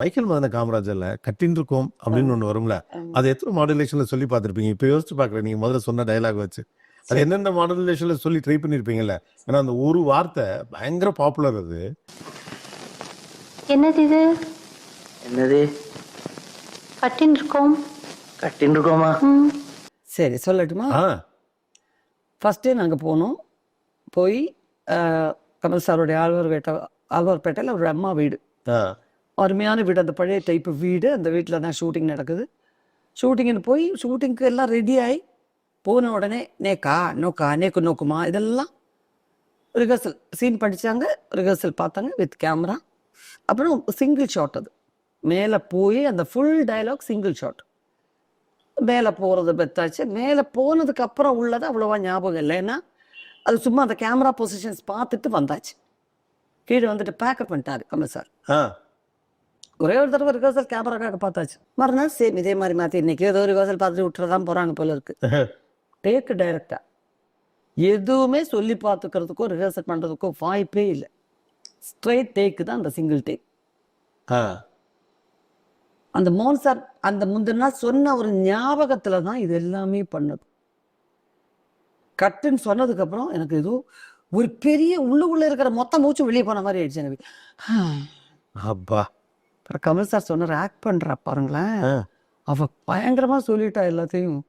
Michael மதன காமராஜர்ல கட்டின் இருக்கோம் அப்படின்னு ஒண்ணு வரும்ல, அது எத்தனை மாடுலேஷன்ல சொல்லி பார்த்திருப்பீங்க? இப்ப யோசிச்சு பாக்குறேன் நீங்க முதல்ல சொன்ன டயலாக் வச்சு. அது என்னென்ன மாடுலேஷன்ல சொல்லி ட்ரை பண்ணிருப்பீங்கல்ல? ஏன்னா அந்த ஒரு வார்த்தை பயங்கர பாப்புலர் அது. என்னது இது? என்னது? கட்டின் இருக்கோம். கட்டின்னு இருக்கோமா? சரி சொல்லட்டுமா? ஃபஸ்ட்டே நாங்கள் போனோம். போய் கமல் சாருடைய ஆழ்வார்பேட்டையில் ஒரு அம்மா வீடு, அருமையான வீடு, அந்த பழைய டைப்பு வீடு. அந்த வீட்டில் தான் ஷூட்டிங் நடக்குது. ஷூட்டிங்னு போய் ஷூட்டிங்க்கு எல்லாம் ரெடி ஆகி போன உடனே நேக்கா நோக்கா நேக்கு நோக்குமா இதெல்லாம் ரிஹர்சல் சீன் படித்தாங்க, ரிஹர்சல் பார்த்தாங்க வித் கேமரா. அப்புறம் சிங்கிள் ஷாட், அது மேலே போய் அந்த ஃபுல் டயலாக் சிங்கிள் ஷாட். மேலே போகிறது பெத்தாச்சு. மேலே போனதுக்கு அப்புறம் உள்ளது அவ்வளோவா ஞாபகம் இல்லை, ஏன்னா அது சும்மா அந்த கேமரா பொசிஷன்ஸ் பார்த்துட்டு வந்தாச்சு. கீழே வந்துட்டு பேக்கப் பண்ணிட்டாரு கமல் சார். ஒரே ஒரு தடவை ரிஹர்சல் கேமராக்காக பார்த்தாச்சு. மறுநாள் சேம் இதே மாதிரி மாற்றி இன்னைக்கு ஏதோ ரிஹர்சல் பார்த்துட்டு விட்டுறதான் போகிறாங்க போல இருக்கு. டேக்கு டைரக்டா எதுவுமே சொல்லி பார்த்துக்கிறதுக்கோ ரிஹர்சல் பண்ணுறதுக்கோ வாய்ப்பே இல்லை. ஸ்ட்ரெயிட் டேக்கு தான் அந்த சிங்கிள் டேக். அந்த மோகன் சார் அந்த முந்தின நாள் சொன்ன ஒரு ஞாபகத்தில் தான் இது எல்லாமே பண்ணது. கட்டுன்னு சொன்னதுக்கப்புறம் எனக்கு ஏதோ ஒரு பெரிய உள்ளுக்குள்ளே இருக்கிற மொத்த மூச்சும் வெளியே போன மாதிரி ஆயிடுச்சு எனக்கு. அப்பா, அப்புறம் கமல் சார் சொன்னார், ஆக்ட் பண்ணுறா பாருங்களேன், அவ பயங்கரமாக சொல்லிட்டா எல்லாத்தையும்.